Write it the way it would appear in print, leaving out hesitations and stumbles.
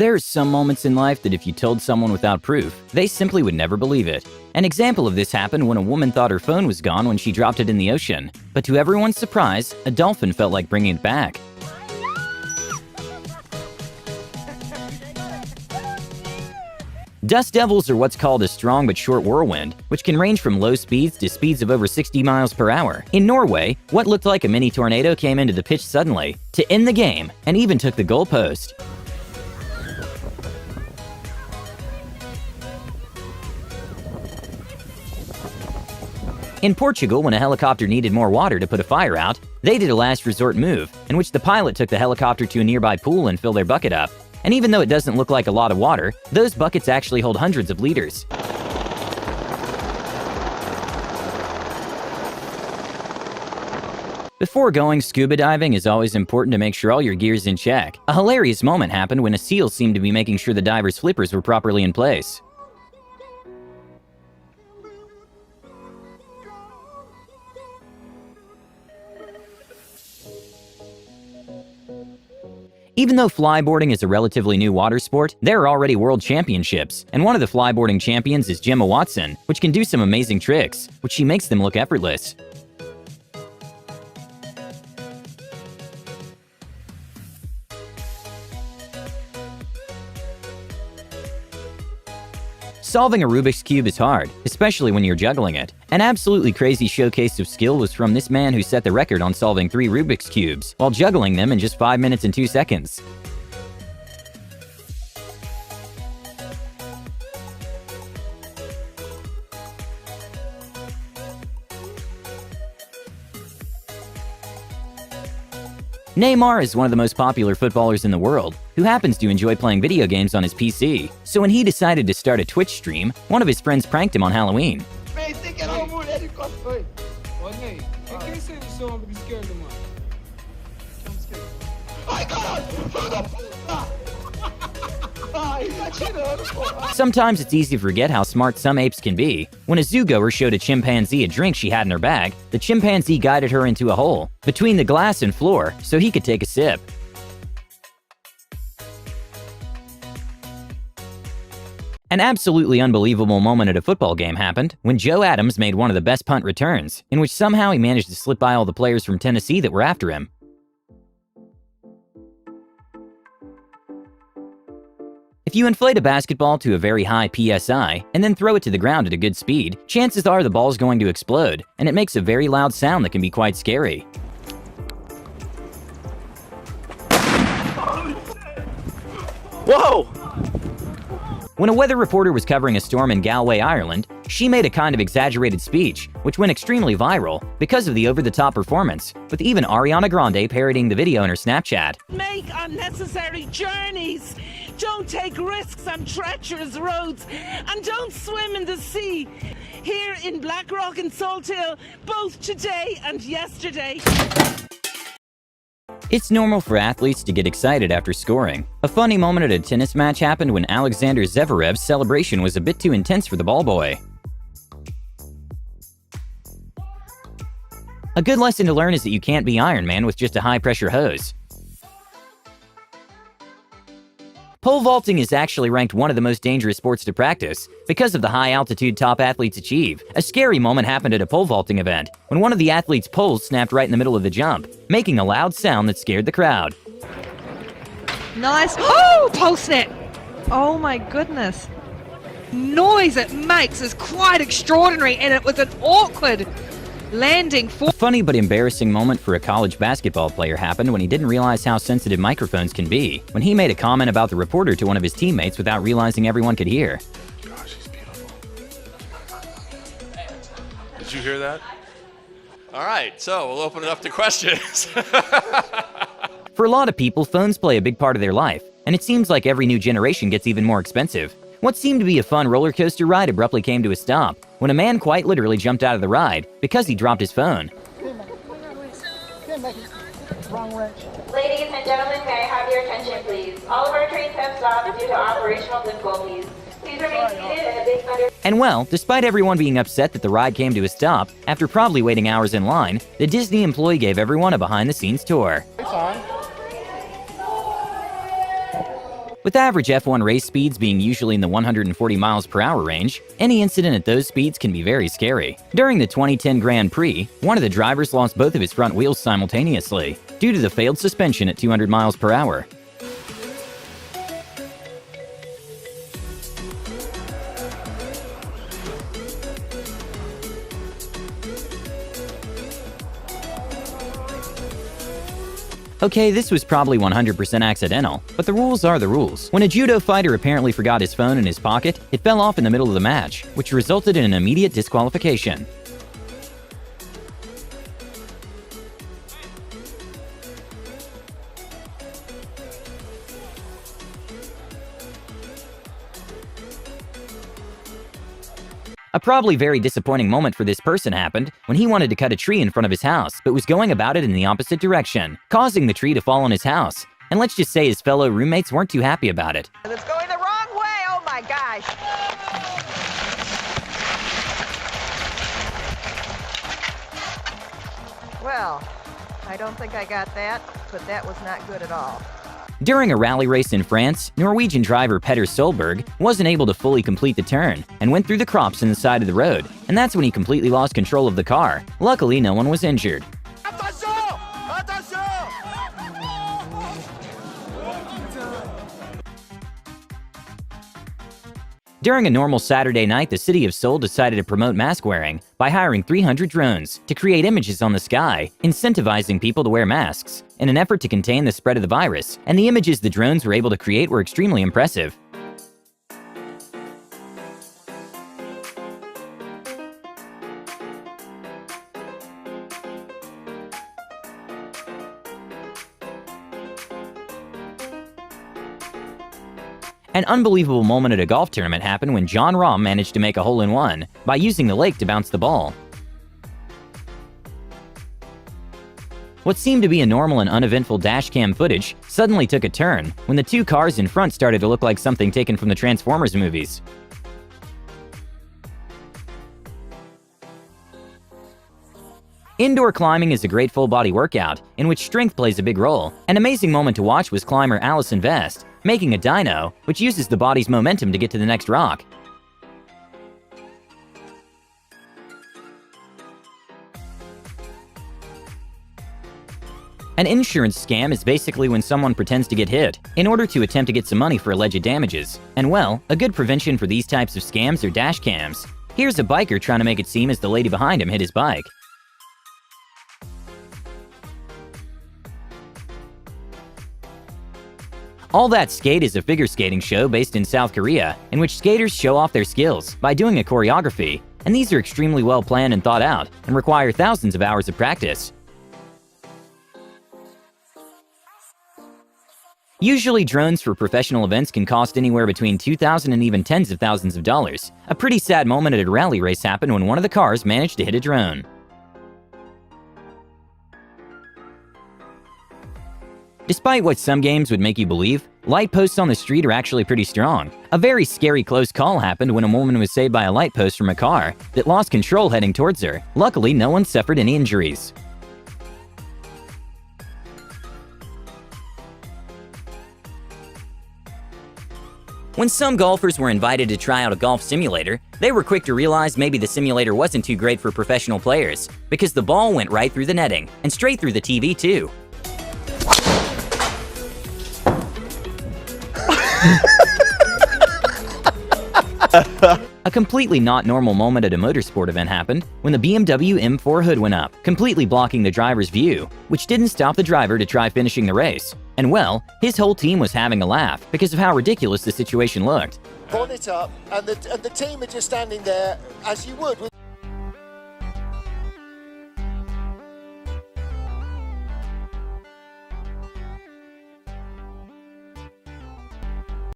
There are some moments in life that if you told someone without proof, they simply would never believe it. An example of this happened when a woman thought her phone was gone when she dropped it in the ocean. But to everyone's surprise, a dolphin felt like bringing it back. Dust devils are what's called a strong but short whirlwind, which can range from low speeds to speeds of over 60 miles per hour. In Norway, what looked like a mini tornado came into the pitch suddenly to end the game and even took the goalpost. In Portugal, when a helicopter needed more water to put a fire out, they did a last resort move, in which the pilot took the helicopter to a nearby pool and filled their bucket up. And even though it doesn't look like a lot of water, those buckets actually hold hundreds of liters. Before going scuba diving, it's always important to make sure all your gear's in check. A hilarious moment happened when a seal seemed to be making sure the diver's flippers were properly in place. Even though flyboarding is a relatively new water sport, there are already world championships, and one of the flyboarding champions is Gemma Watson, which can do some amazing tricks, which she makes them look effortless. Solving a Rubik's Cube is hard, especially when you're juggling it. An absolutely crazy showcase of skill was from this man who set the record on solving 3 Rubik's Cubes, while juggling them in just 5 minutes and 2 seconds. Neymar is one of the most popular footballers in the world, who happens to enjoy playing video games on his PC. So when he decided to start a Twitch stream, one of his friends pranked him on Halloween. Sometimes it's easy to forget how smart some apes can be. When a zoogoer showed a chimpanzee a drink she had in her bag, the chimpanzee guided her into a hole between the glass and floor so he could take a sip. An absolutely unbelievable moment at a football game happened when Joe Adams made one of the best punt returns, in which somehow he managed to slip by all the players from Tennessee that were after him. If you inflate a basketball to a very high PSI and then throw it to the ground at a good speed, chances are the ball's going to explode, and it makes a very loud sound that can be quite scary. Whoa! When a weather reporter was covering a storm in Galway, Ireland, she made a kind of exaggerated speech, which went extremely viral because of the over-the-top performance, with even Ariana Grande parodying the video in her Snapchat. Make unnecessary journeys, don't take risks on treacherous roads, and don't swim in the sea. Here in Blackrock and Salt Hill, both today and yesterday. It's normal for athletes to get excited after scoring. A funny moment at a tennis match happened when Alexander Zverev's celebration was a bit too intense for the ball boy. A good lesson to learn is that you can't be Iron Man with just a high-pressure hose. Pole vaulting is actually ranked one of the most dangerous sports to practice because of the high altitude top athletes achieve. A scary moment happened at a pole vaulting event when one of the athletes' poles snapped right in the middle of the jump, making a loud sound that scared the crowd. Nice. Oh, pole snap. Oh my goodness. Noise it makes is quite extraordinary, and it was an awkward landing. A funny but embarrassing moment for a college basketball player happened when he didn't realize how sensitive microphones can be, when he made a comment about the reporter to one of his teammates without realizing everyone could hear. Gosh, she's beautiful. Did you hear that? All right, so we'll open it up to questions. For a lot of people, phones play a big part of their life, and it seems like every new generation gets even more expensive. What seemed to be a fun roller coaster ride abruptly came to a stop when a man quite literally jumped out of the ride because he dropped his phone. Ladies and gentlemen, may I have your attention, please? All of our trains have stopped due to operational difficulties. Please remain seated in a big thunder. And well, despite everyone being upset that the ride came to a stop, after probably waiting hours in line, the Disney employee gave everyone a behind-the-scenes tour. With average F1 race speeds being usually in the 140 miles per hour range, any incident at those speeds can be very scary. During the 2010 Grand Prix, one of the drivers lost both of his front wheels simultaneously due to the failed suspension at 200 miles per hour. Okay, this was probably 100% accidental, but the rules are the rules. When a judo fighter apparently forgot his phone in his pocket, it fell off in the middle of the match, which resulted in an immediate disqualification. A probably very disappointing moment for this person happened when he wanted to cut a tree in front of his house, but was going about it in the opposite direction, causing the tree to fall on his house. And let's just say his fellow roommates weren't too happy about it. It's going the wrong way, oh my gosh! Well, I don't think I got that, but that was not good at all. During a rally race in France, Norwegian driver Petter Solberg wasn't able to fully complete the turn and went through the crops in the side of the road, and that's when he completely lost control of the car. Luckily, no one was injured. During a normal Saturday night, the city of Seoul decided to promote mask wearing by hiring 300 drones to create images on the sky, incentivizing people to wear masks in an effort to contain the spread of the virus, and the images the drones were able to create were extremely impressive. An unbelievable moment at a golf tournament happened when John Rahm managed to make a hole-in-one by using the lake to bounce the ball. What seemed to be a normal and uneventful dashcam footage suddenly took a turn when the two cars in front started to look like something taken from the Transformers movies. Indoor climbing is a great full-body workout in which strength plays a big role. An amazing moment to watch was climber Allison Vest making a dyno, which uses the body's momentum to get to the next rock. An insurance scam is basically when someone pretends to get hit in order to attempt to get some money for alleged damages. And well, a good prevention for these types of scams are dash cams. Here's a biker trying to make it seem as the lady behind him hit his bike. All That Skate is a figure skating show based in South Korea, in which skaters show off their skills by doing a choreography, and these are extremely well planned and thought out, and require thousands of hours of practice. Usually drones for professional events can cost anywhere between $2,000 and even tens of thousands of dollars. A pretty sad moment at a rally race happened when one of the cars managed to hit a drone. Despite what some games would make you believe, light posts on the street are actually pretty strong. A very scary close call happened when a woman was saved by a light post from a car that lost control heading towards her. Luckily, no one suffered any injuries. When some golfers were invited to try out a golf simulator, they were quick to realize maybe the simulator wasn't too great for professional players, because the ball went right through the netting, and straight through the TV too. A completely not normal moment at a motorsport event happened when the BMW M4 hood went up, completely blocking the driver's view, which didn't stop the driver to try finishing the race. And well, his whole team was having a laugh because of how ridiculous the situation looked. Bonnet up, and the team are just standing there as you would